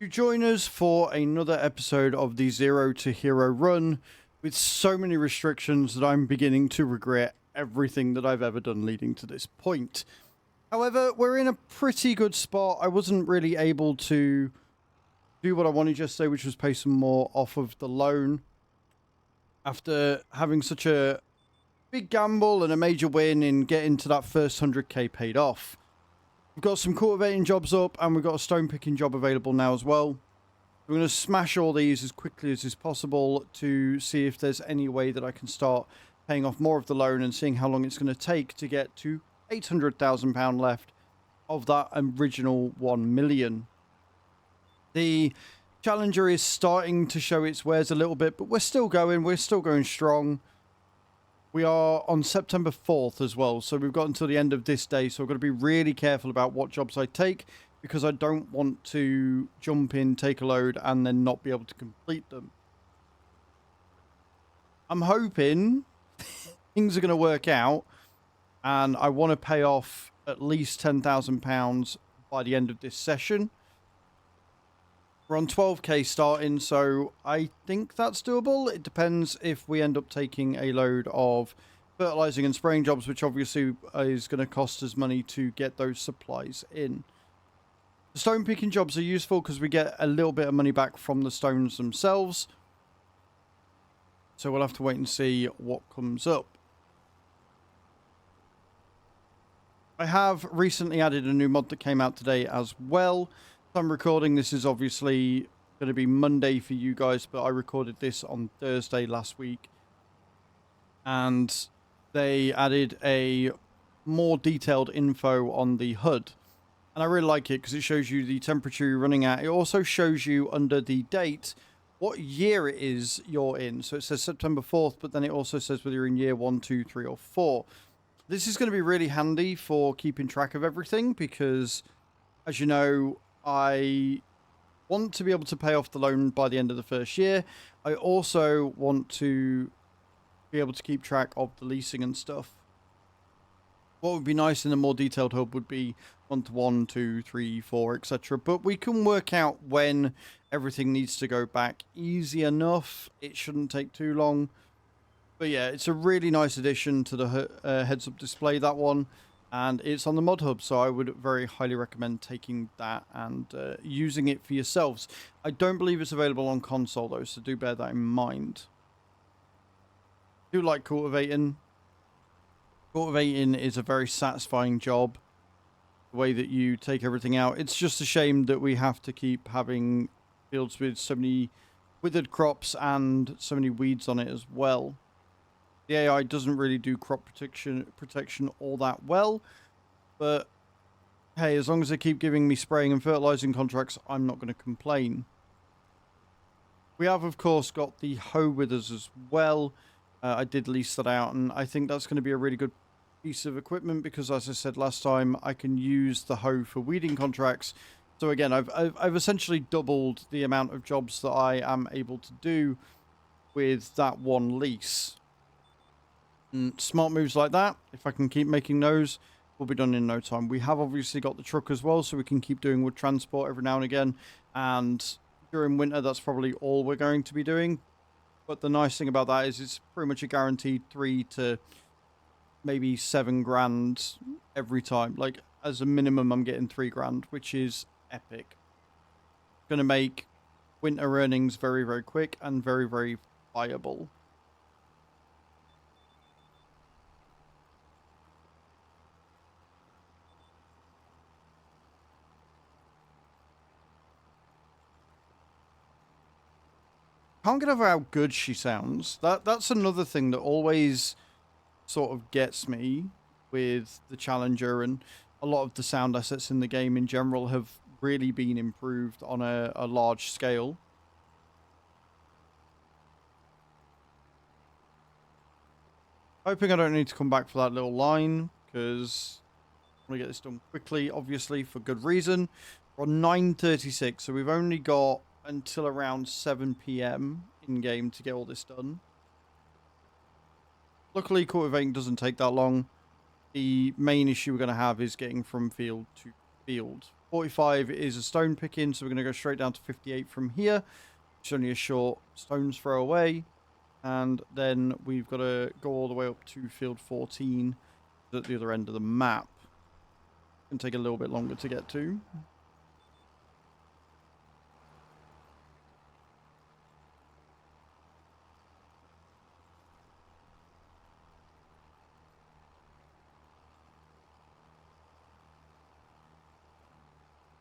You join us for another episode of the Zero to Hero run with so many restrictions that I'm beginning to regret everything that I've ever done leading to this point. However, we're in a pretty good spot. I wasn't really able to do what I wanted yesterday, which was pay some more off of the loan after having such a big gamble and a major win in getting to that first 100k paid off. We've got some cultivating jobs up and we've got a stone picking job available now as well. We're going to smash all these as quickly as is possible to see if there's any way that I can start paying off more of the loan and seeing how long it's going to take to get to £800,000 left of that original 1 million. The Challenger is starting to show its wares a little bit, but we're still going strong. We are on September 4th as well, so we've got until the end of this day, so I've got to be really careful about what jobs I take, because I don't want to jump in, take a load, and then not be able to complete them. I'm hoping things are going to work out, and I want to pay off at least £10,000 by the end of this session. We're on 12k starting, so I think that's doable. It depends if we end up taking a load of fertilizing and spraying jobs, which obviously is going to cost us money to get those supplies in. The stone picking jobs are useful because we get a little bit of money back from the stones themselves. So we'll have to wait and see what comes up. I have recently added a new mod that came out today as well. I'm recording this is obviously going to be Monday for you guys, but I recorded this on Thursday last week, and they added a more detailed info on the HUD, and I really like it because it shows you the temperature you're running at. It also shows you under the date what year it is you're in, so it says September 4th, but then it also says whether you're in year 1, 2, 3 or 4. This is going to be really handy for keeping track of everything because, as you know, I want to be able to pay off the loan by the end of the first year. I also want to be able to keep track of the leasing and stuff. What would be nice in a more detailed hub would be month 1, 2, 3, 4, etc. But we can work out when everything needs to go back easy enough. It shouldn't take too long. But yeah, it's a really nice addition to the heads-up display, that one. And it's on the mod hub, so I would very highly recommend taking that and using it for yourselves. I don't believe it's available on console though, so do bear that in mind. I do like cultivating. Cultivating is a very satisfying job. The way that you take everything out. It's just a shame that we have to keep having fields with so many withered crops and so many weeds on it as well. The AI doesn't really do crop protection all that well, but hey, as long as they keep giving me spraying and fertilizing contracts, I'm not going to complain. We have, of course, got the hoe with us as well. I did lease that out, and I think that's going to be a really good piece of equipment because, as I said last time, I can use the hoe for weeding contracts. So again, I've essentially doubled the amount of jobs that I am able to do with that one lease. And smart moves like that, if I can keep making those, will be done in no time. We have obviously got the truck as well, so we can keep doing wood transport every now and again. And during winter, that's probably all we're going to be doing. But the nice thing about that is it's pretty much a guaranteed 3 to maybe 7 grand every time. Like, as a minimum, I'm getting 3 grand, which is epic. Going to make winter earnings very, very quick and very, very viable. Can't get over how good she sounds. That's another thing that always sort of gets me with the Challenger, and a lot of the sound assets in the game in general have really been improved on a large scale. Hoping I don't need to come back for that little line, because I want to get this done quickly, obviously, for good reason. We're on 9:36, so we've only got until around 7 PM in-game to get all this done. Luckily, cultivating doesn't take that long. The main issue we're going to have is getting from field to field. 45 is a stone picking, so we're going to go straight down to 58 from here. It's only a short stone's throw away. And then we've got to go all the way up to field 14 at the other end of the map. It's going to take a little bit longer to get to.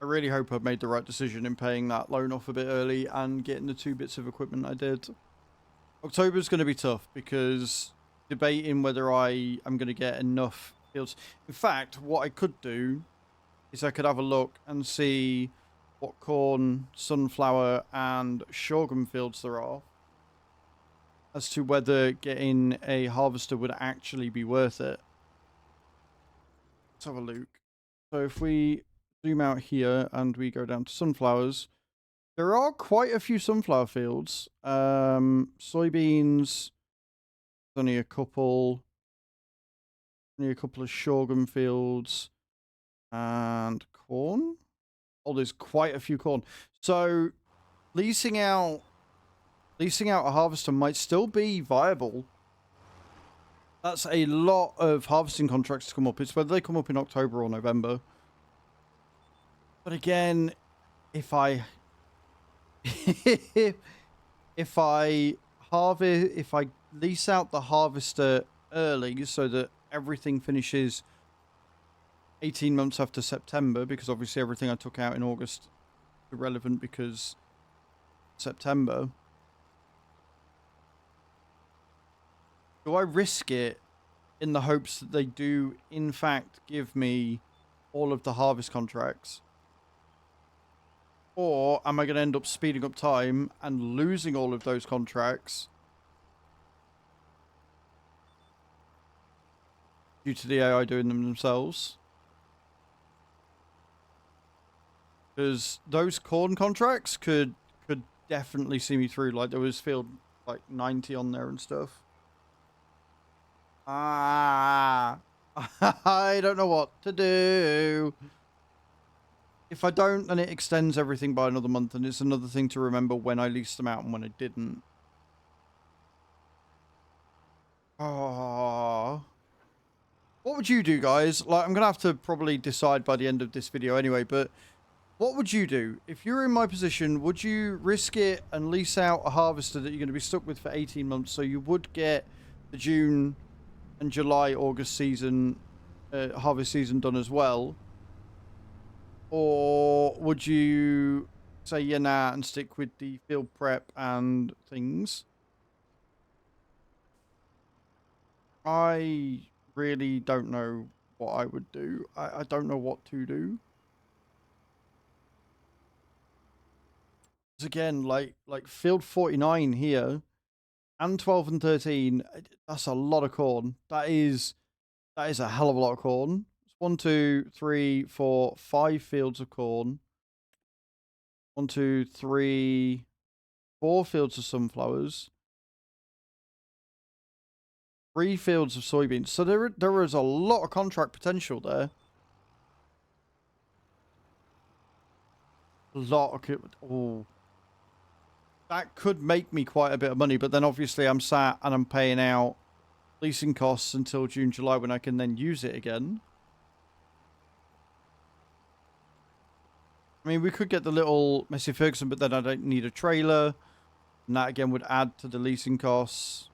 I really hope I've made the right decision in paying that loan off a bit early and getting the 2 bits of equipment I did. October's going to be tough because debating whether I am going to get enough fields. In fact, what I could do is I could have a look and see what corn, sunflower, and sorghum fields there are as to whether getting a harvester would actually be worth it. Let's have a look. So if we zoom out here and we go down to sunflowers, there are quite a few sunflower fields. Soybeans, only a couple of sorghum fields, and corn. Oh, there's quite a few corn. So leasing out a harvester might still be viable. That's a lot of harvesting contracts to come up. It's whether they come up in October or November. But again, if I if I lease out the harvester early so that everything finishes 18 months after September, because obviously everything I took out in August is irrelevant because September. Do I risk it in the hopes that they do in fact give me all of the harvest contracts? Or am I going to end up speeding up time and losing all of those contracts due to the AI doing them themselves? Because those corn contracts could definitely see me through. Like, there was field like 90 on there and stuff. I don't know what to do. If I don't, then it extends everything by another month, and it's another thing to remember when I leased them out and when I didn't. Oh. What would you do, guys? Like, I'm going to have to probably decide by the end of this video anyway, but what would you do? If you're in my position, would you risk it and lease out a harvester that you're going to be stuck with for 18 months so you would get the June and July, August season, harvest season done as well? Or would you say, yeah, nah, and stick with the field prep and things? I really don't know what I would do. I don't know what to do. Because again, like field 49 here and 12 and 13, that's a lot of corn. That is a hell of a lot of corn. It's 1, 2, 3, 4, 5 fields of corn. 1, 2, 3, 4 fields of sunflowers. 3 fields of soybeans. So there is a lot of contract potential there. A lot of... Oh. That could make me quite a bit of money, but then obviously I'm sat and I'm paying out leasing costs until June, July when I can then use it again. I mean, we could get the little Messi Ferguson, but then I don't need a trailer. And that again would add to the leasing costs.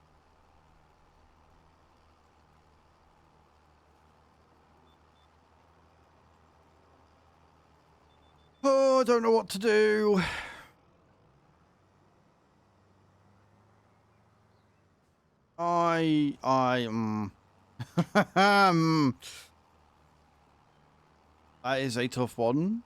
Oh, I don't know what to do. That is a tough one.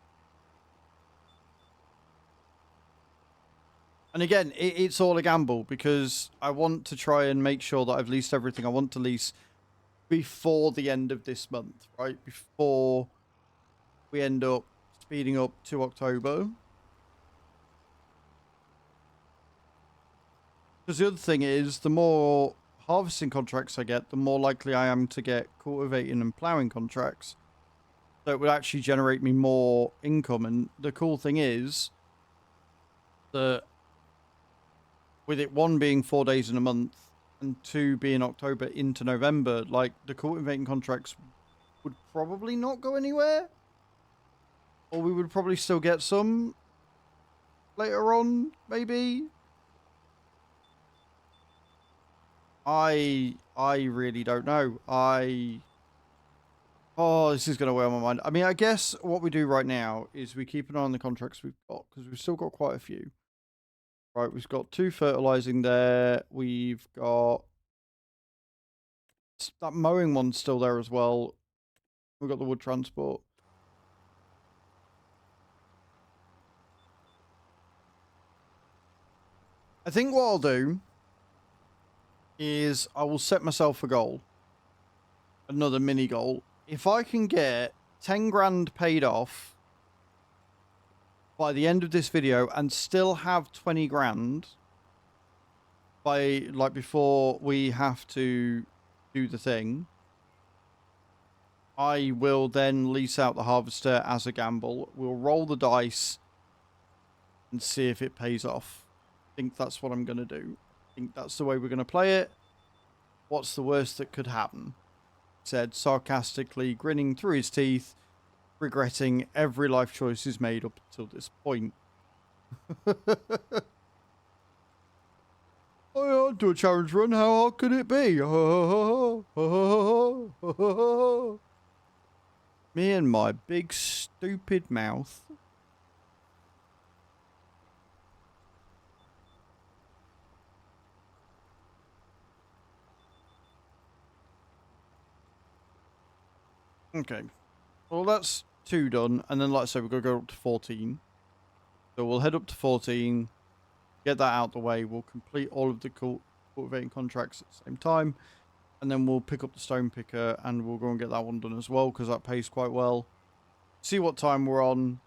And again, it's all a gamble because I want to try and make sure that I've leased everything I want to lease before the end of this month, right? Before we end up speeding up to October. Because the other thing is, the more harvesting contracts I get, the more likely I am to get cultivating and ploughing contracts. So it would actually generate me more income. And the cool thing is that with it, one being 4 days in a month and two being October into November, like the cultivating contracts would probably not go anywhere. Or we would probably still get some later on, maybe. I really don't know. Oh, this is going to weigh on my mind. I mean, I guess what we do right now is we keep an eye on the contracts we've got, because we've still got quite a few. Right, we've got 2 fertilizing there. We've got that mowing one's still there as well. We've got the wood transport. I think what I'll do is I will set myself a goal. Another mini goal. If I can get 10 grand paid off by the end of this video and still have 20 grand by, like, before we have to do the thing, I will then lease out the harvester as a gamble. We'll roll the dice and see if it pays off. I think that's what I'm going to do. I think that's the way we're going to play it. What's the worst that could happen? Said sarcastically, grinning through his teeth, regretting every life choice he's made up until this point. I do a challenge run, how hard could it be? Me and my big stupid mouth. Okay. Well, that's 2 done. And then, like I said, we're going to go up to 14. So we'll head up to 14. Get that out the way. We'll complete all of the cultivating contracts at the same time. And then we'll pick up the stone picker and we'll go and get that one done as well, because that pays quite well. See what time we're on.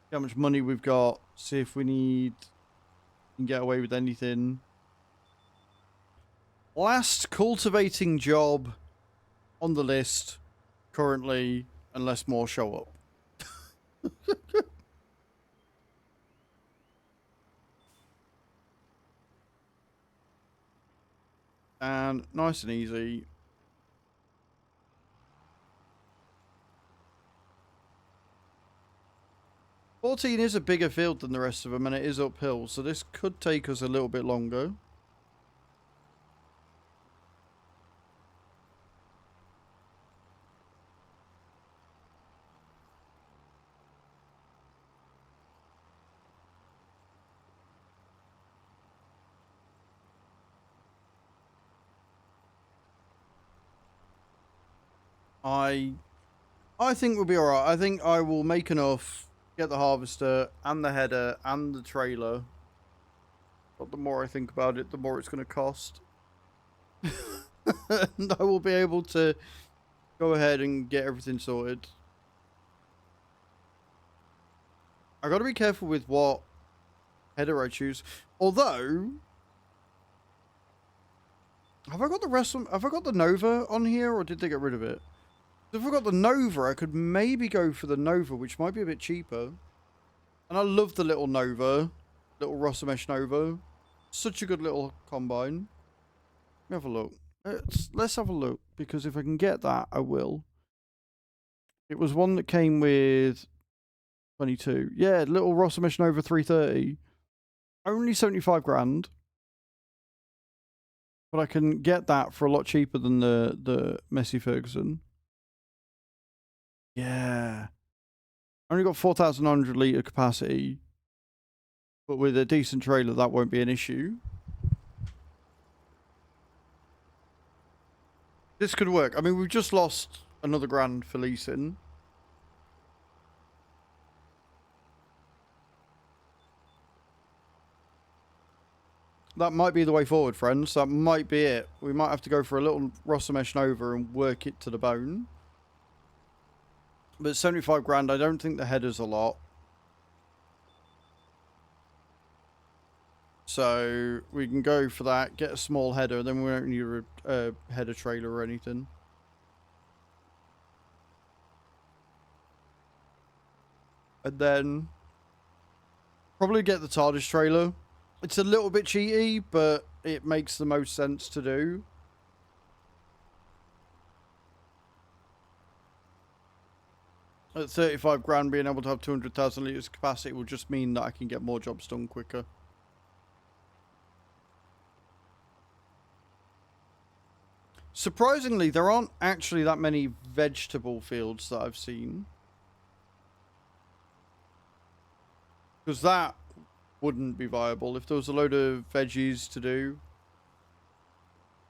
See how much money we've got. See if we can get away with anything. Last cultivating job on the list currently, unless more show up. And nice and easy. $14 is a bigger field than the rest of them, and it is uphill, so this could take us a little bit longer. I think we'll be alright. I think I will make enough, get the harvester and the header and the trailer. But the more I think about it, the more it's going to cost. And I will be able to go ahead and get everything sorted. I got to be careful with what header I choose. Although, have I got the Nova on here, or did they get rid of it? If I got the Nova, I could maybe go for the Nova, which might be a bit cheaper. And I love the little Nova, little Rossamesh Nova. Such a good little combine. Let me have a look. Let's have a look, because if I can get that, I will. It was one that came with 22. Yeah, little Rossamesh Nova 330. Only 75 grand. But I can get that for a lot cheaper than the Messi Ferguson. Yeah. Only got 4,900 litre capacity. But with a decent trailer, that won't be an issue. This could work. I mean, we've just lost another grand for leasing. That might be the way forward, friends. That might be it. We might have to go for a little Rossamesh Nova and work it to the bone. But 75 grand, I don't think the header's a lot. So we can go for that, get a small header, then we won't need a header trailer or anything. And then probably get the TARDIS trailer. It's a little bit cheaty, but it makes the most sense to do. At 35 grand, being able to have 200,000 litres capacity will just mean that I can get more jobs done quicker. Surprisingly, there aren't actually that many vegetable fields that I've seen. Because that wouldn't be viable. If there was a load of veggies to do,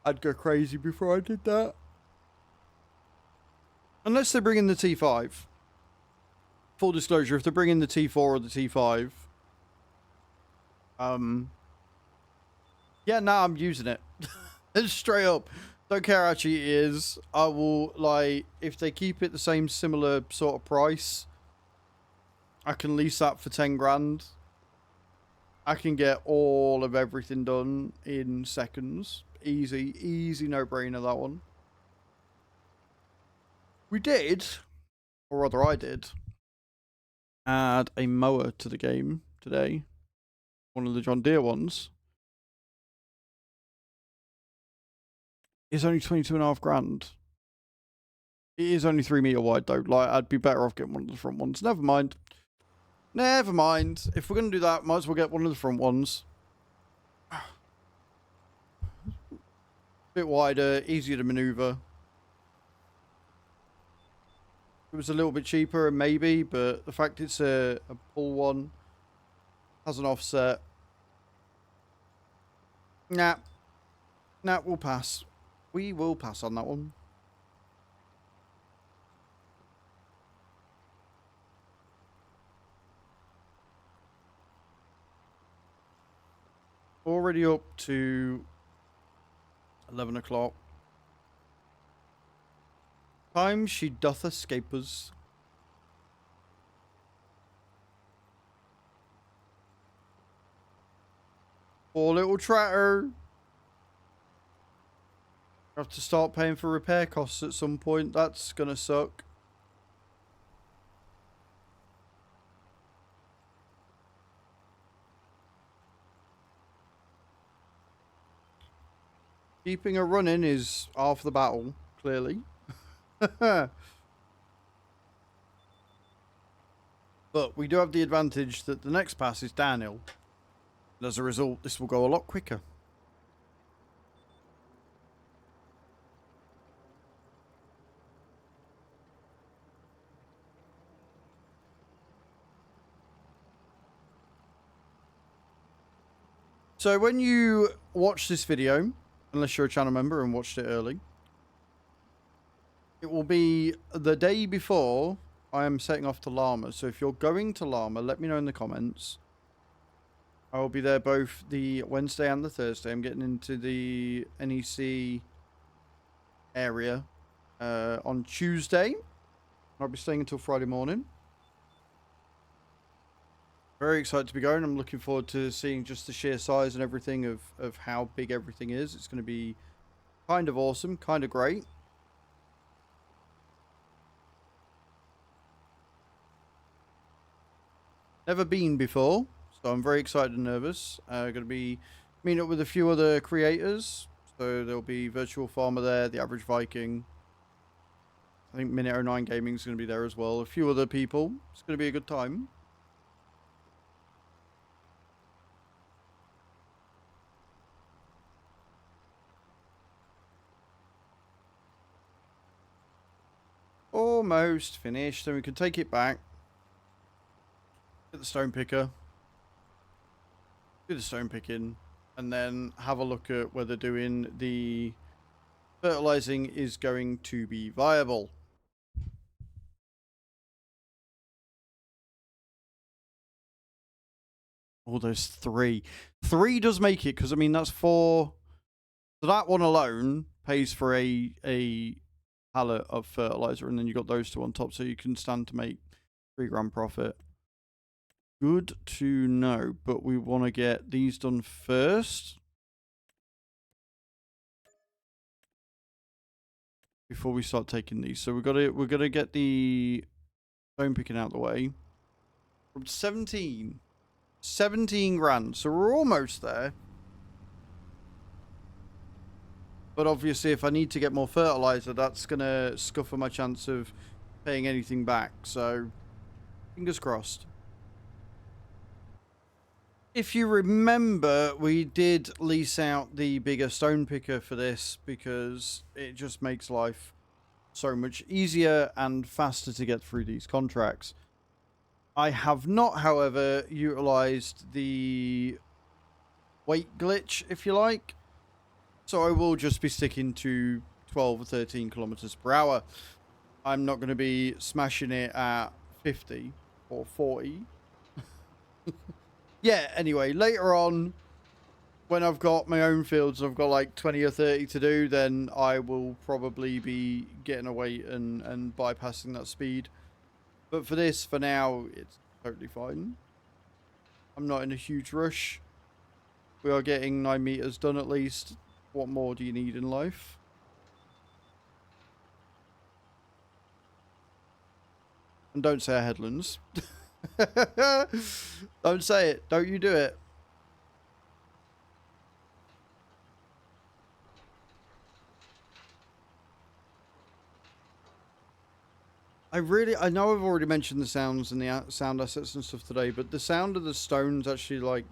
I'd go crazy before I did that. Unless they bring in the T5. Full disclosure, if they bring in the T4 or the T5, yeah, nah, I'm using it. Straight up. Don't care how cheap it is. I will, like, if they keep it the same similar sort of price, I can lease that for 10 grand. I can get all of everything done in seconds. Easy no-brainer, that one. We did, or rather I did, add a mower to the game today. One of the John Deere ones. It's only 22.5 grand. It is only 3 meter wide though. Like, I'd be better off getting one of the front ones. Never mind. Never mind. If we're going to do that, might as well get one of the front ones. Bit wider, easier to maneuver. It was a little bit cheaper, maybe, but the fact it's a pull one, has an offset. Nah, we'll pass. We will pass on that one. Already up to 11 o'clock. Time she doth escape us. Poor little tractor. Have to start paying for repair costs at some point. That's gonna suck. Keeping her running is half the battle, clearly. But we do have the advantage that the next pass is downhill. And as a result, this will go a lot quicker. So when you watch this video, unless you're a channel member and watched it early, it will be the day before I am setting off to Llama. So if you're going to Llama, let me know in the comments. I will be there both the Wednesday and the Thursday. I'm getting into the NEC area on Tuesday. I'll be staying until Friday morning. Very excited to be going. I'm looking forward to seeing just the sheer size and everything of how big everything is. It's going to be kind of awesome, kind of great. Never been before, so I'm very excited and nervous. Going to be meeting up with a few other creators. So there'll be Virtual Farmer there, the Average Viking. I think Minute 09 Gaming is going to be there as well. A few other people. It's going to be a good time. Almost finished. Then we can take it back. Get the stone picker. Do the stone picking. And then have a look at whether doing the fertilizing is going to be viable. Oh, there's 3. 3 does make it, because I mean that's 4. So that one alone pays for a pallet of fertilizer, and then you got those 2 on top, so you can stand to make 3 grand profit. Good to know, but we want to get these done first before we start taking these. So we're gonna get the stone picking out the way. From 17. 17 grand. So we're almost there. But obviously, if I need to get more fertilizer, that's going to scupper my chance of paying anything back. So, fingers crossed. If you remember, we did lease out the bigger stone picker for this because it just makes life so much easier and faster to get through these contracts. I have not, however, utilized the weight glitch, if you like. So I will just be sticking to 12 or 13 kilometers per hour. I'm not going to be smashing it at 50 or 40. Yeah, anyway, later on, when I've got my own fields, I've got like 20 or 30 to do, then I will probably be getting away and bypassing that speed. But for this, for now, it's totally fine. I'm not in a huge rush. We are getting 9 meters done at least. What more do you need in life? And don't say headlands. Don't say it. Don't you do it. I know I've already mentioned the sounds and the sound assets and stuff today, but the sound of the stones actually like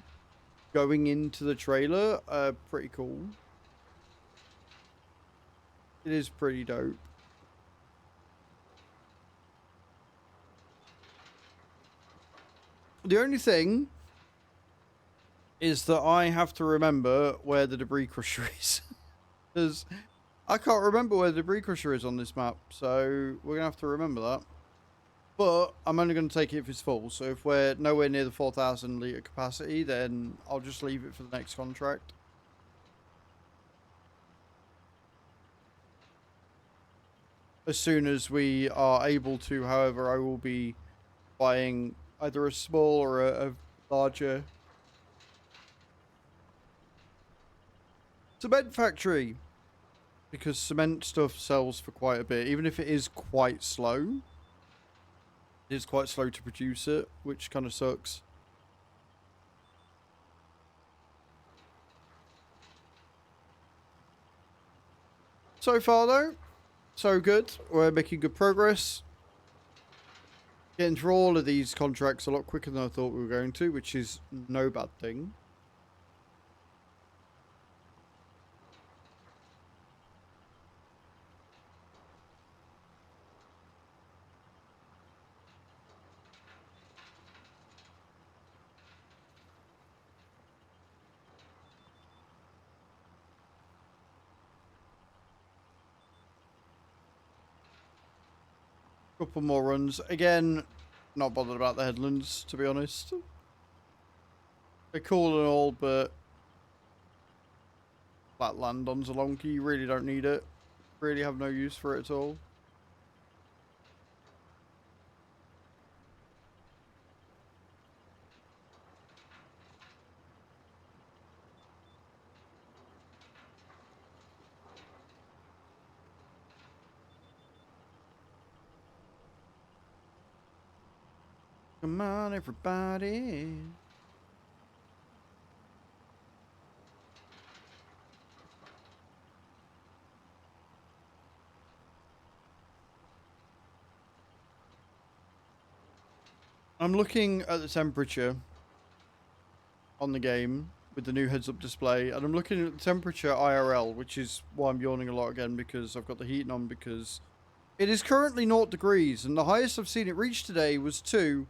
going into the trailer are pretty cool. It is pretty dope. The only thing is that I have to remember where the debris crusher is. Because I can't remember where the debris crusher is on this map, so we're going to have to remember that. But I'm only going to take it if it's full, so if we're nowhere near the 4,000 litre capacity, then I'll just leave it for the next contract. As soon as we are able to, however, I will be buying either a small or a larger cement factory. Because cement stuff sells for quite a bit, even if it is quite slow. It is quite slow to produce it, which kind of sucks. So far, though, so good. We're making good progress. Getting through all of these contracts a lot quicker than I thought we were going to, which is no bad thing. Couple more runs. Again, not bothered about the headlands, to be honest. They're cool and all, but flat land on Zielonka, you really don't need it. Really have no use for it at all. Come on, everybody. I'm looking at the temperature on the game with the new heads-up display, and I'm looking at the temperature IRL, which is why I'm yawning a lot again, because I've got the heating on, because it is currently 0 degrees, and the highest I've seen it reach today was 2.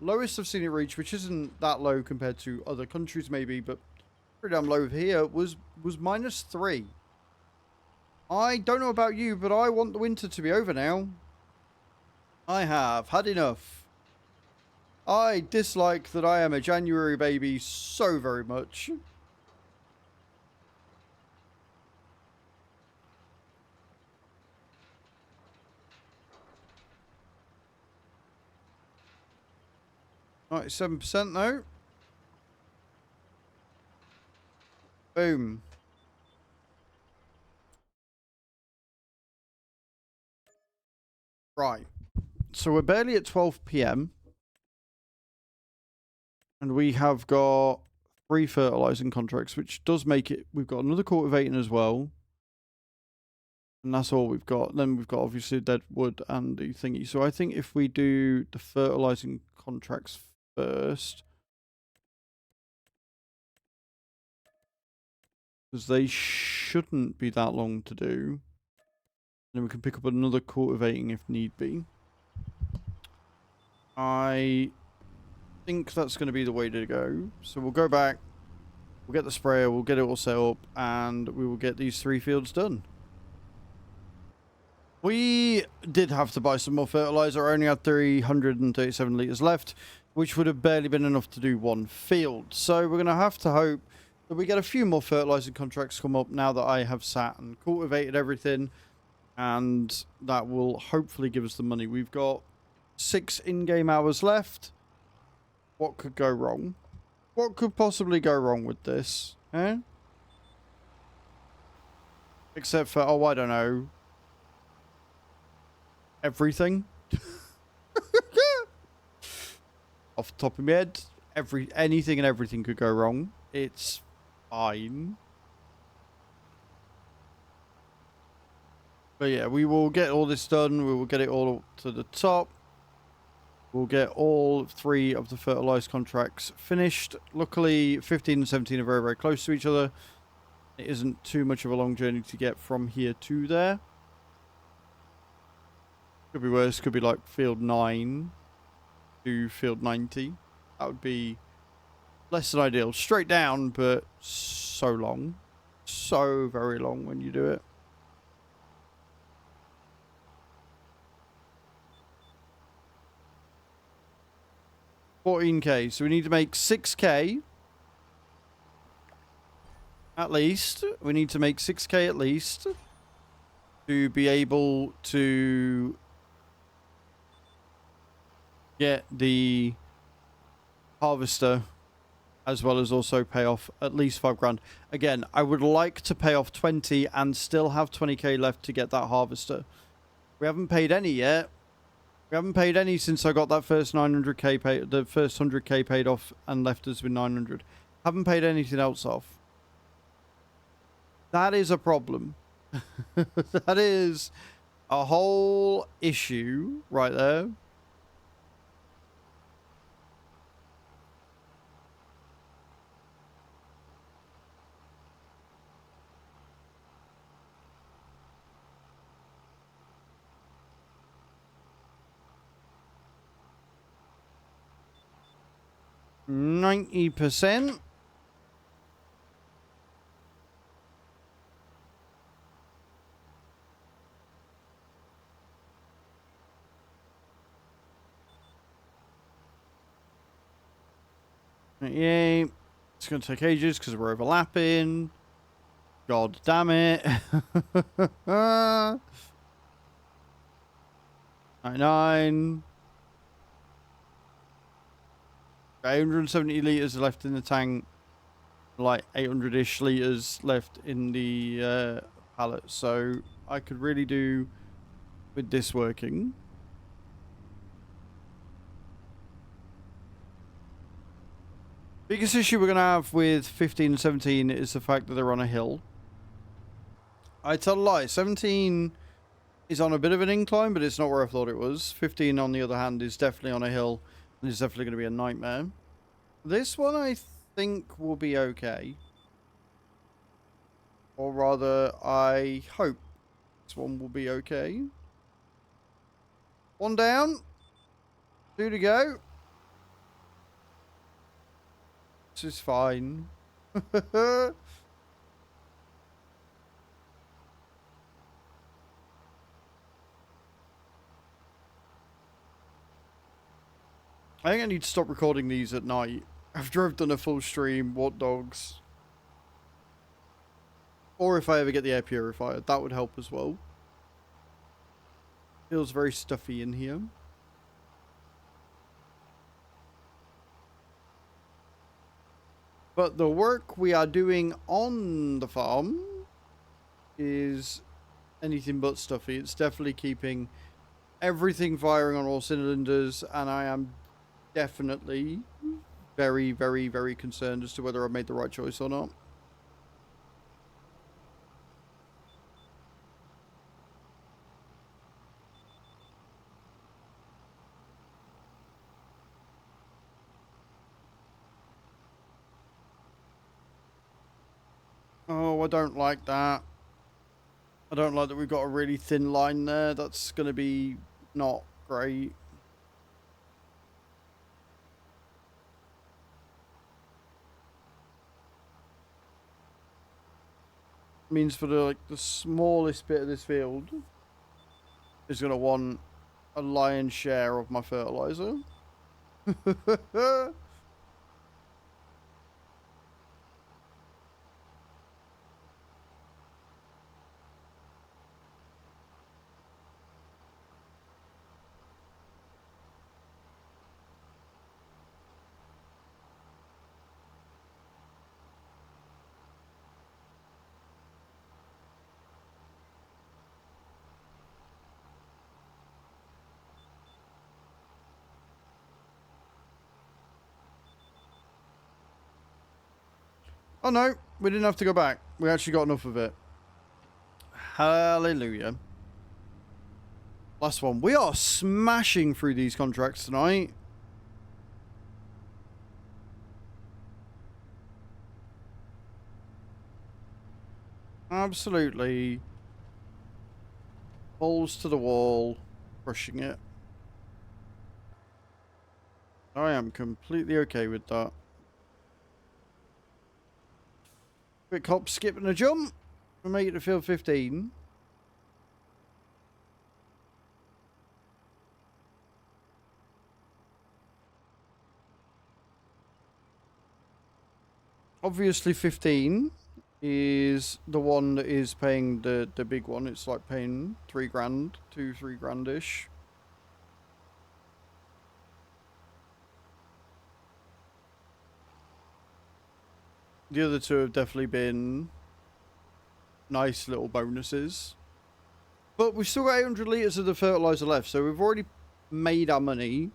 Lowest I've seen it reach, which isn't that low compared to other countries maybe, but pretty damn low here, was -3. I don't know about you, but I want the winter to be over now. I have had enough. I dislike that I am a January baby so very much. %, though. Boom. Right. So we're barely at 12 p.m. And we have got 3 fertilizing contracts, which does make it... We've got another cultivating as well. And that's all we've got. Then we've got, obviously, dead wood and the thingy. So I think if we do the fertilizing contracts first... Because they shouldn't be that long to do. Then we can pick up another cultivating if need be. I think that's going to be the way to go. So we'll go back. We'll get the sprayer. We'll get it all set up. And we will get these 3 fields done. We did have to buy some more fertilizer. I only had 337 litres left, which would have barely been enough to do 1 field. So we're going to have to hope that we get a few more fertilizer contracts come up now that I have sat and cultivated everything. And that will hopefully give us the money. We've got 6 in-game hours left. What could go wrong? What could possibly go wrong with this? Eh? Except for, oh, I don't know. Everything. Off the top of my head, anything and everything could go wrong. It's fine. But yeah, we will get all this done. We will get it all up to the top. We'll get all 3 of the fertilized contracts finished. Luckily, 15 and 17 are very, very close to each other. It isn't too much of a long journey to get from here to there. Could be worse. Could be like field 9 to field 90. That would be less than ideal. Straight down, but so long. So very long when you do it. $14K. So we need to make $6K. At least. We need to make $6K at least. To be able to get the harvester, as well as also pay off at least 5 grand. Again, I would like to pay off 20 and still have 20K left to get that harvester. We haven't paid any yet. We haven't paid any since I got that first 900K paid, the first 100K paid off and left us with 900. Haven't paid anything else off. That is a problem. That is a whole issue right there. %90. Yay. It's going to take ages because we're overlapping. God damn it. 99. 870 litres left in the tank. Like 800-ish litres left in the pallet. So I could really do with this working. Biggest issue we're going to have with 15 and 17 is the fact that they're on a hill. I tell a lie. 17 is on a bit of an incline, but it's not where I thought it was. 15, on the other hand, is definitely on a hill. And it's definitely going to be a nightmare. This one, I think, will be okay. Or rather, I hope this one will be okay. 1 down. 2 to go. This is fine. I think I need to stop recording these at night. After I've done a full stream, what dogs? Or if I ever get the air purifier, that would help as well. Feels very stuffy in here. But the work we are doing on the farm is anything but stuffy. It's definitely keeping everything firing on all cylinders, and I am definitely very, very, very concerned as to whether I made the right choice or not. Oh, I don't like that. I don't like that we've got a really thin line there. That's going to be not great. Means for the smallest bit of this field is going to want a lion's share of my fertilizer. Oh no, we didn't have to go back. We actually got enough of it. Hallelujah. Last one. We are smashing through these contracts tonight. Absolutely. Balls to the wall. Crushing it. I am completely okay with that. Quick hop, skip and a jump. We'll make it to field 15. Obviously 15 is the one that is paying the big one. It's like paying 3 grand, 3 grand-ish. The other two have definitely been nice little bonuses. But we've still got 800 litres of the fertiliser left, so we've already made our money.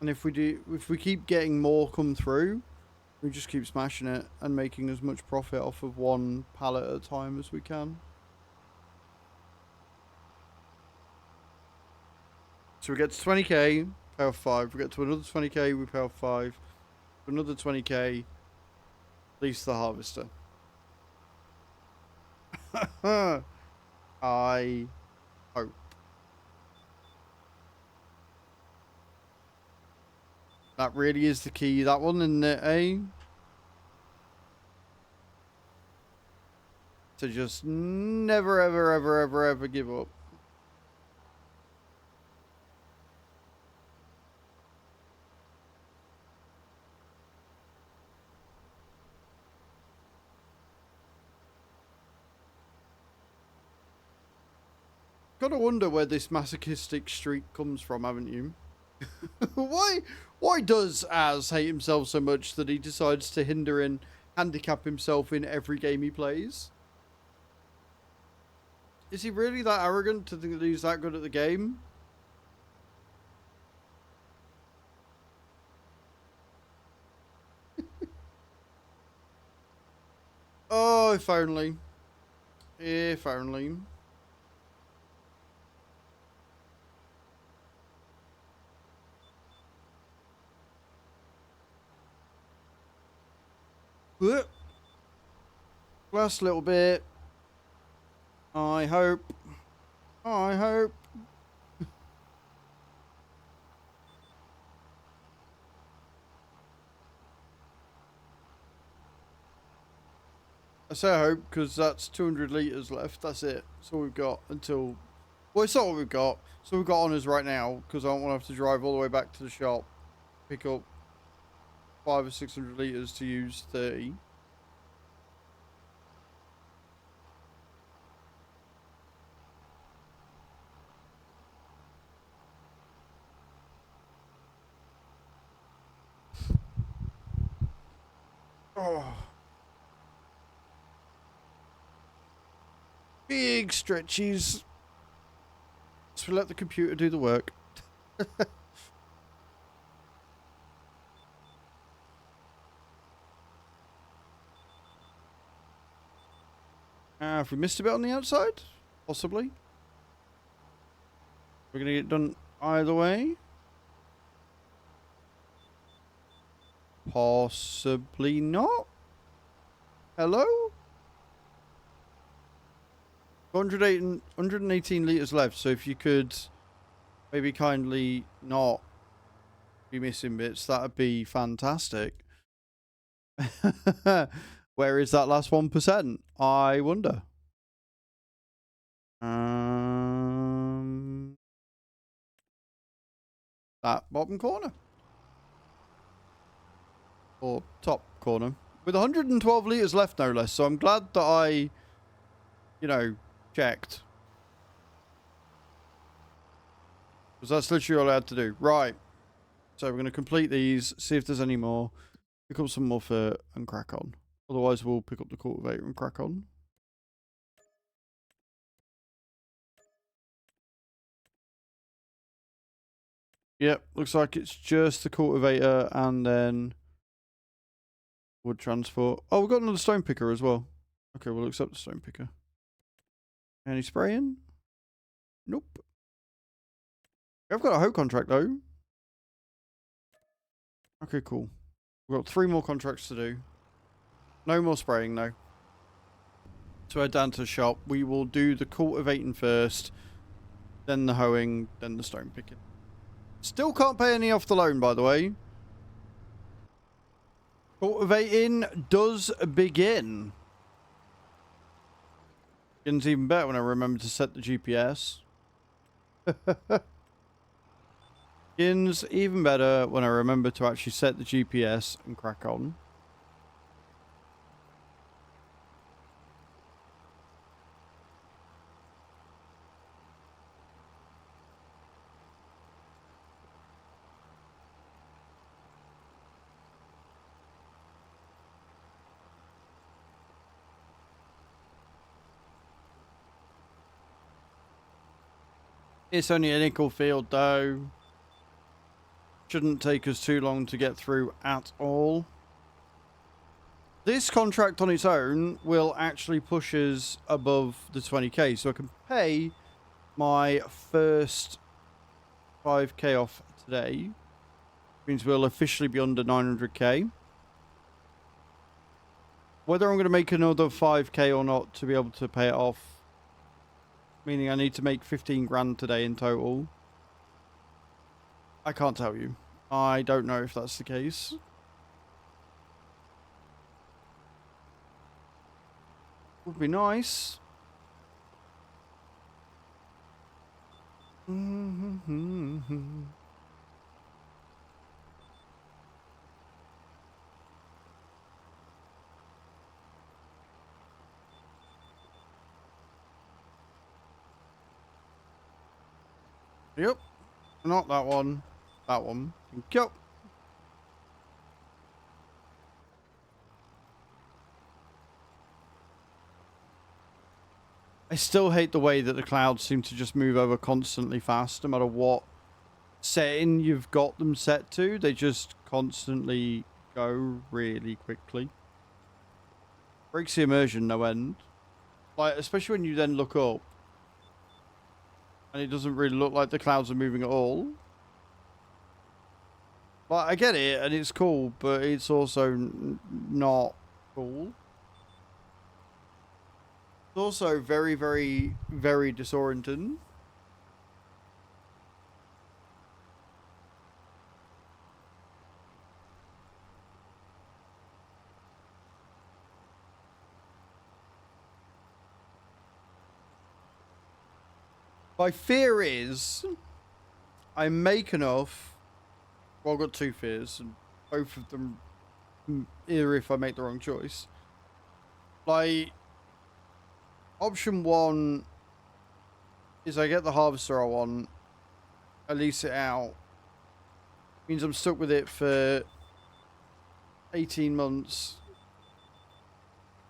And if we keep getting more come through, we just keep smashing it and making as much profit off of one pallet at a time as we can. So we get to 20k, pay off 5. We get to another 20k, we pay off 5. Another 20k, lease the harvester. I hope. That really is the key, that one, isn't it, eh? To just never, ever, ever, ever, ever give up. Gotta wonder where this masochistic streak comes from, haven't you? Why does Az hate himself so much that he decides to hinder and handicap himself in every game he plays? Is he really that arrogant to think that he's that good at the game? Oh, if only. If only. Last little bit. I hope. I hope. I say I hope because that's 200 litres left. That's it. That's all we've got until... Well, it's not what we've got. So we've got on us right now because I don't want to have to drive all the way back to the shop. Pick up 500 or 600 litres to use 30. Oh. Big stretches. So we let the computer do the work. Have we missed a bit on the outside? Possibly. We're going to get done either way. Possibly not. Hello? 118 litres left, so if you could maybe kindly not be missing bits, that'd be fantastic. Where is that last 1%? I wonder. That bottom corner. Or top corner. With 112 litres left, no less, so I'm glad that I, you know, checked. Because that's literally all I had to do. Right. So we're going to complete these, see if there's any more. Pick up some more fur and crack on. Otherwise, we'll pick up the cultivator and crack on. Yep, looks like it's just the cultivator and then wood transport. Oh, we've got another stone picker as well. Okay, we'll accept the stone picker. Any spraying? Nope. I've got a hoe contract though. Okay, cool. We've got 3 more contracts to do. No more spraying though. So head down to the shop. We will do the cultivating first, then the hoeing, then the stone picking. Still can't pay any off the loan, by the way. Cultivating does begin. Begins even better when I remember to set the GPS. Begins even better when I remember to actually set the GPS and crack on. It's only a nickel field though. Shouldn't take us too long to get through at all. This contract on its own will actually push us above the 20k, so I can pay my first 5k off today. Means we'll officially be under 900k. Whether I'm going to make another 5k or not to be able to pay it off, meaning I need to make 15 grand today in total, I can't tell you. I don't know if that's the case. Would be nice. Yep. Not that one. That one. Thank you. I still hate the way that the clouds seem to just move over constantly fast, no matter what setting you've got them set to. They just constantly go really quickly. Breaks the immersion no end. Like, especially when you then look up and it doesn't really look like the clouds are moving at all. Like, I get it and it's cool, but it's also not cool. It's also very, very, very disorienting. My fear is I make enough. Well, I've got 2 fears, and both of them either if I make the wrong choice. Like, option 1 is I get the harvester I want, I lease it out. Means I'm stuck with it for 18 months.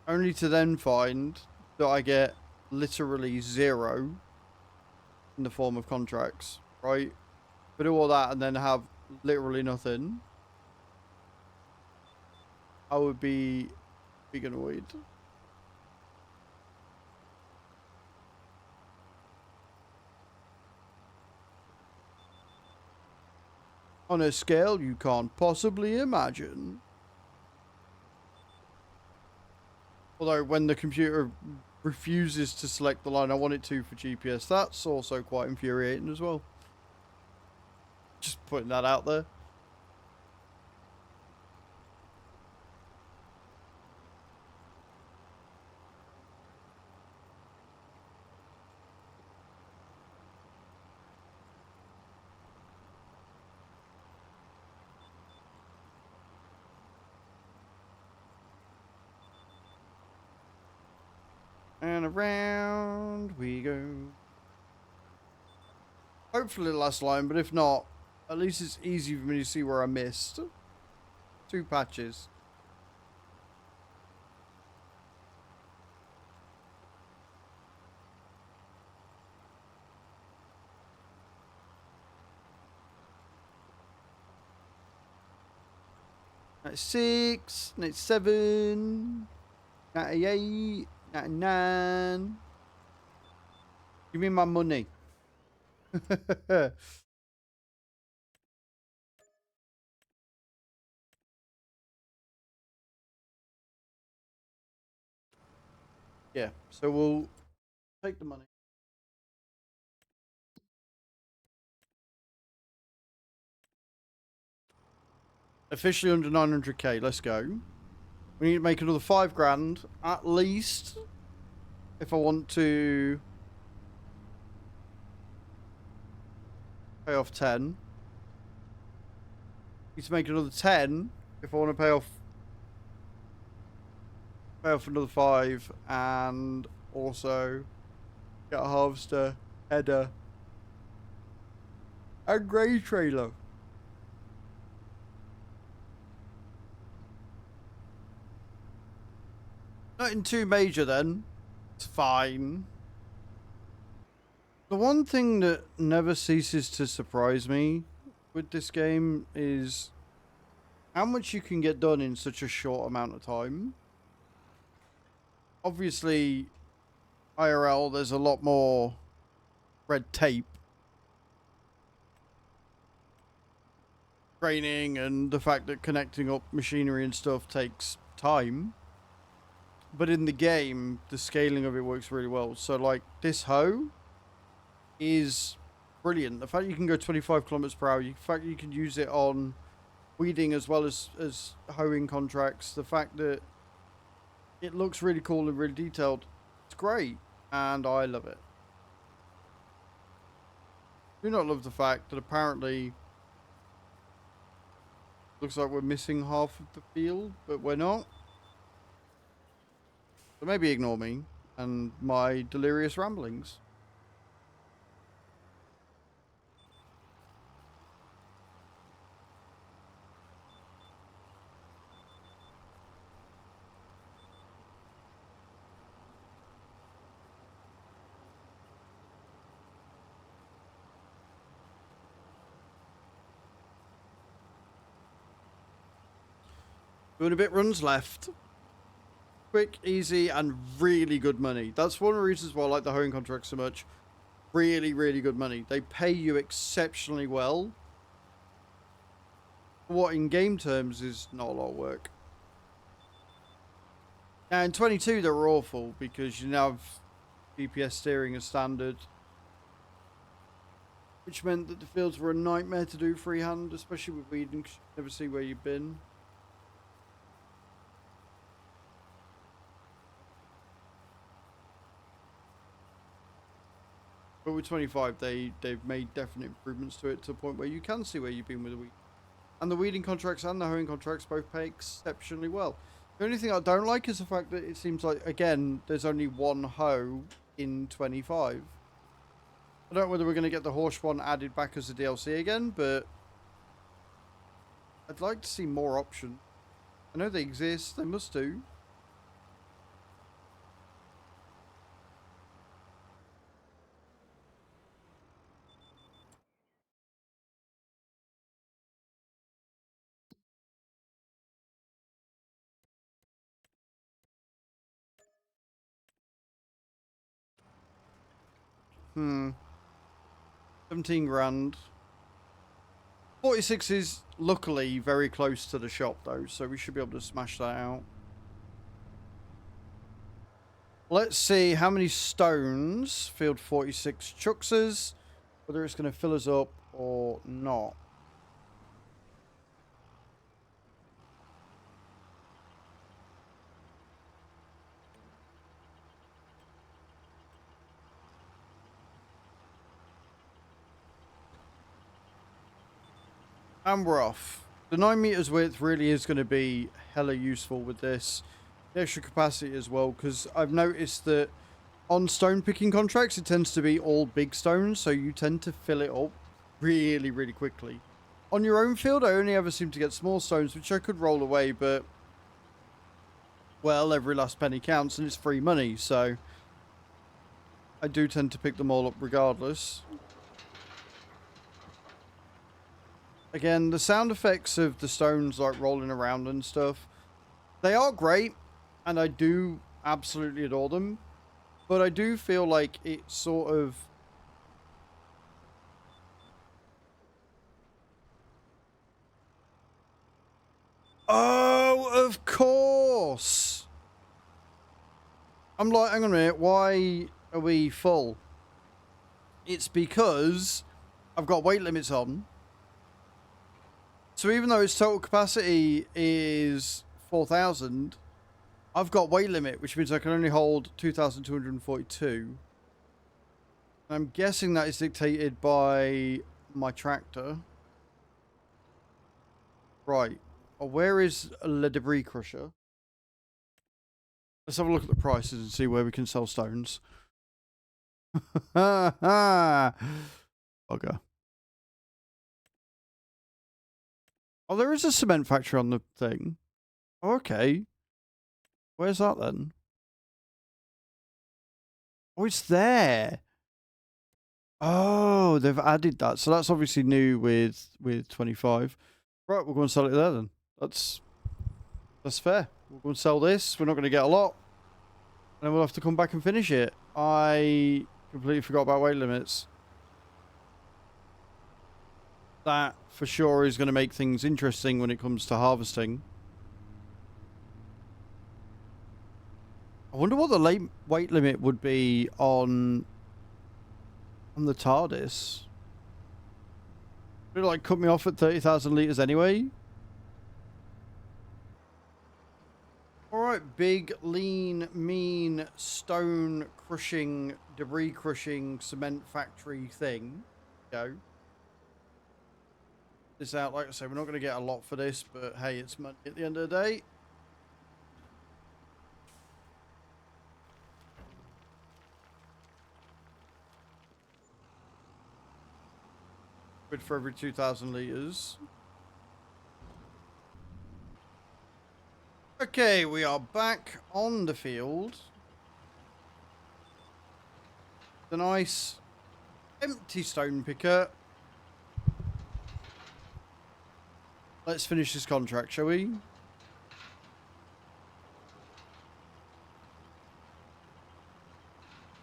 Only to then find that I get literally 0 in the form of contracts, right? But do all that and then have literally nothing. I would be annoyed. On a scale you can't possibly imagine. Although when the computer refuses to select the line I want it to for GPS, that's also quite infuriating as well. Just putting that out there. And around we go. Hopefully the last line, but if not, at least it's easy for me to see where I missed. 2 patches. That's 6, that's 7, 98, 99. Give me my money. Yeah, so we'll take the money. Officially under 900k, let's go. We need to make another 5 grand, at least, if I want to pay off 10. Need to make another 10 if I want to pay off another 5, and also get a harvester, header, and grey trailer. Nothing too major then. It's fine. The one thing that never ceases to surprise me with this game is how much you can get done in such a short amount of time. Obviously, IRL, there's a lot more red tape, training, and the fact that connecting up machinery and stuff takes time. But in the game, the scaling of it works really well. So, like, this hoe is brilliant. The fact you can go 25 kilometers per hour, the fact you can use it on weeding as well as hoeing contracts, the fact that it looks really cool and really detailed, it's great, and I love it. Do not love the fact that apparently looks like we're missing half of the field, but we're not. So maybe ignore me and my delirious ramblings. Doing a bit runs left. Quick, easy, and really good money. That's one of the reasons why I like the hoeing contract so much. Really, really good money. They pay you exceptionally well. What in game terms is not a lot of work. Now in 22 they were awful because you now have GPS steering as standard, which meant that the fields were a nightmare to do freehand, especially with weeding because you never see where you've been. But with 25, they've made definite improvements to it to the point where you can see where you've been with the weed. And the weeding contracts and the hoeing contracts both pay exceptionally well. The only thing I don't like is the fact that it seems like, again, there's only one hoe in 25. I don't know whether we're going to get the horse one added back as a DLC again, but I'd like to see more options. I know they exist, they must do. Hmm. 17 grand. 46 is luckily very close to the shop though, so we should be able to smash that out. Let's see how many stones field 46 chucks us, whether it's going to fill us up or not. And we're off. The 9 meters width really is going to be hella useful with this. The extra capacity as well, because I've noticed that on stone picking contracts, it tends to be all big stones, so you tend to fill it up really, really quickly. On your own field, I only ever seem to get small stones, which I could roll away, but, well, every last penny counts, and it's free money, so I do tend to pick them all up regardless. Again, the sound effects of the stones, like, rolling around and stuff, they are great, and I do absolutely adore them. But I do feel like it sort of... Oh, of course! I'm like, hang on a minute, why are we full? It's because I've got weight limits on. So even though its total capacity is 4,000, I've got weight limit, which means I can only hold 2,242. I'm guessing that is dictated by my tractor. Right. Oh, where is the debris crusher? Let's have a look at the prices and see where we can sell stones. Bugger. Oh, there is a cement factory on the thing. Oh, okay. Where's that then? Oh, it's there. Oh, they've added that. So that's obviously new with 25. Right, we're going to sell it there then. That's fair. We're going to sell this. We're not going to get a lot. And then we'll have to come back and finish it. I completely forgot about weight limits. That for sure is going to make things interesting when it comes to harvesting. I wonder what the weight limit would be on the TARDIS. Would it like cut me off at 30,000 litres anyway? Alright, big, lean, mean, stone crushing, debris crushing, cement factory thing. Go. This out, like I say, we're not going to get a lot for this, but hey, it's money at the end of the day. Good for every 2,000 litres. Okay, we are back on the field. The nice empty stone picker. Let's finish this contract, shall we?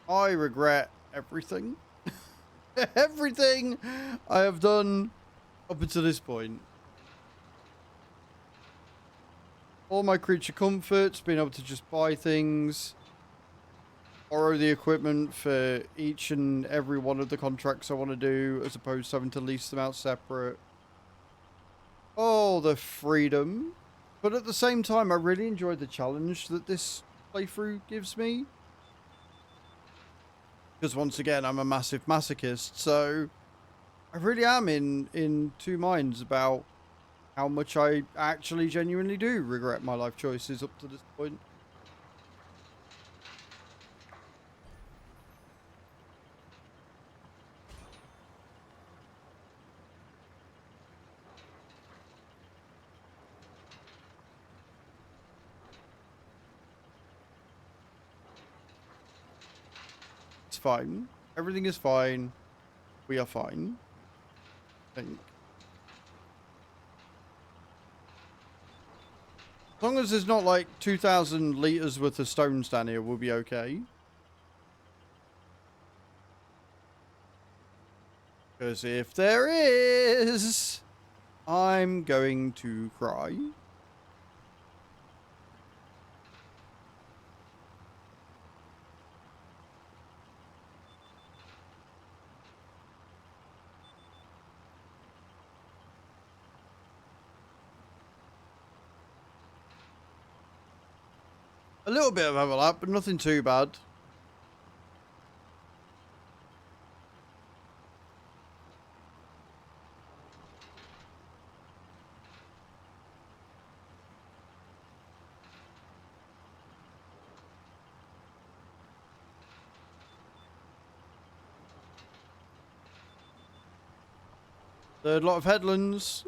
I regret everything. Everything I have done up until this point. All my creature comforts, being able to just buy things, borrow the equipment for each and every one of the contracts I want to do, as opposed to having to lease them out separate. Oh, the freedom. But at the same time, I really enjoyed the challenge that this playthrough gives me. Because once again, I'm a massive masochist, so I really am in two minds about how much I actually genuinely do regret my life choices up to this point. It's fine. Everything is fine. We are fine. I think. As long as there's not like 2,000 litres worth of stones down here, we'll be okay. Because if there is... I'm going to cry. A little bit of overlap, but nothing too bad. Third lot of headlands.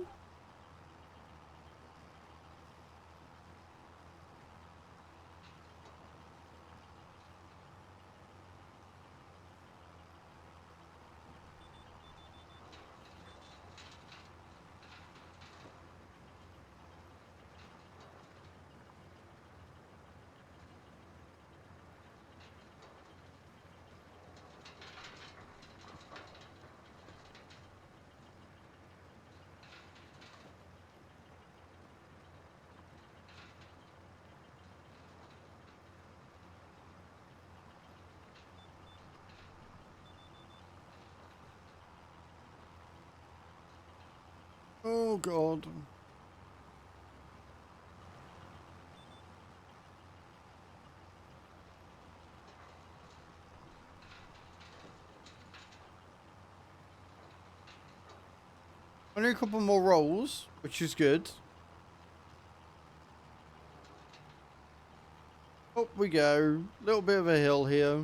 Oh, God. Only a couple more rolls, which is good. Up we go. Little bit of a hill here.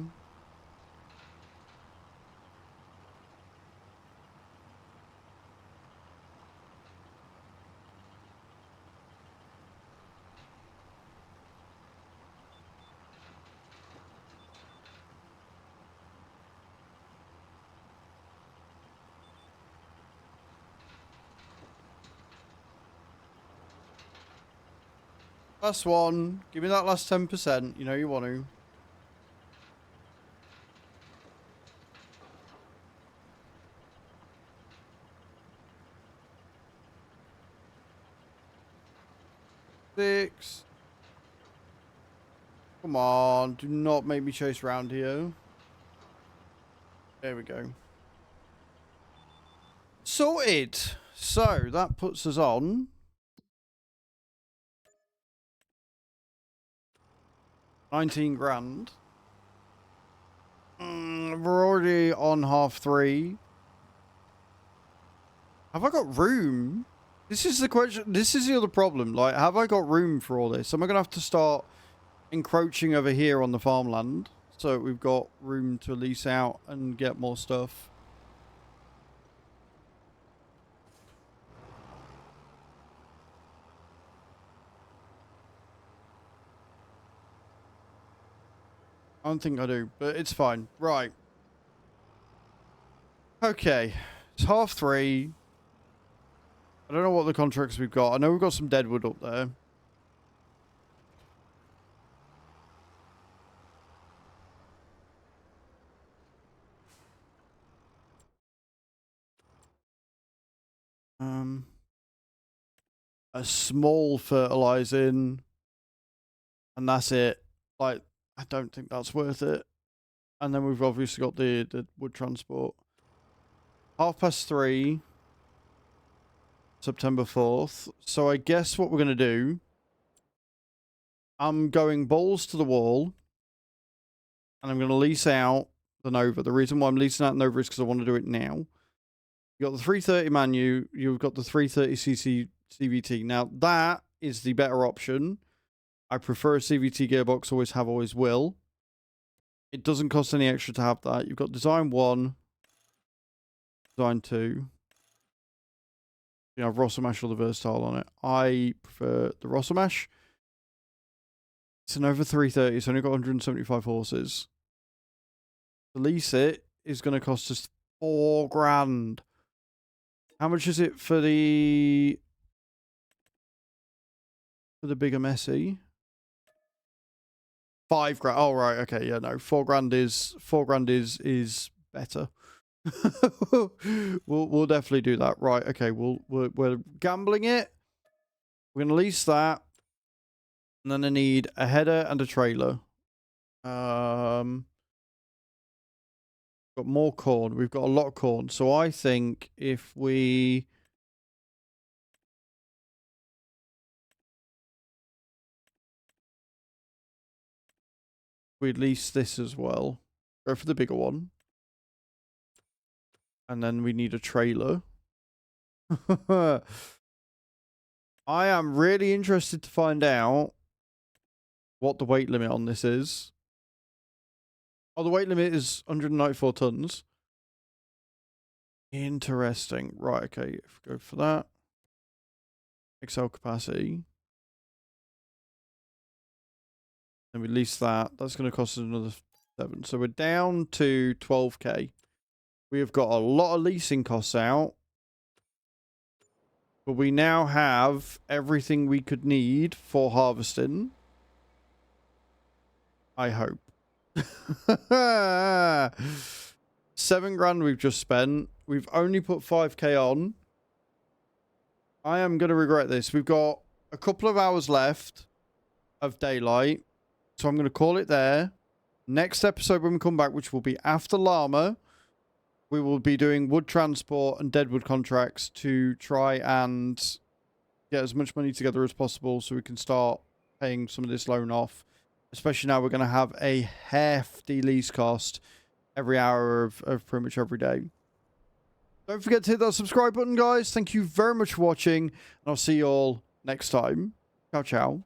Last one. Give me that last 10%. You know you want to. Six. Come on. Do not make me chase around here. There we go. Sorted. So that puts us on 19 grand. We're already on half 3. Have I got room? This is the question. This is the other problem. Like, have I got room for all this? Am I going to have to start encroaching over here on the farmland so we've got room to lease out and get more stuff? I don't think I do, but it's fine. Right. Okay. It's half 3. I don't know what the contracts we've got. I know we've got some deadwood up there. A small fertilizing, and that's it. Like, I don't think that's worth it. And then we've obviously got the wood transport. 3:30, September 4th. So I guess what we're going to do, I'm going balls to the wall, and I'm going to lease out the Nova. The reason why I'm leasing out Nova is because I want to do it now. You've got the 330 Manu, you've got the 330cc CVT. Now, that is the better option. I prefer a CVT gearbox, always have, always will. It doesn't cost any extra to have that. You've got design 1, design 2. You have Rosamash or the Versatile on it. I prefer the Rosamash. It's an over 330. It's only got 175 horses. To lease it is going to cost us 4 grand. How much is it for the bigger Messi? 5 grand. Oh right, okay, yeah, no. 4 grand is better. we'll definitely do that. Right, okay, we're gambling it. We're gonna lease that. And then I need a header and a trailer. Got more corn. We've got a lot of corn. So I think if we'd lease this as well. Go for the bigger one. And then we need a trailer. I am really interested to find out what the weight limit on this is. Oh, the weight limit is 194 tons. Interesting. Right, okay. Go for that. Excel capacity. And we lease that. That's going to cost us another 7. So we're down to 12k. We have got a lot of leasing costs out. But we now have everything we could need for harvesting. I hope. 7 grand we've just spent. We've only put 5k on. I am going to regret this. We've got a couple of hours left of daylight. So I'm going to call it there. Next episode when we come back, which will be after llama, we will be doing wood transport and deadwood contracts to try and get as much money together as possible so we can start paying some of this loan off. Especially now we're going to have a hefty lease cost every hour of pretty much every day. Don't forget to hit that subscribe button, guys. Thank you very much for watching. And I'll see you all next time. Ciao, ciao.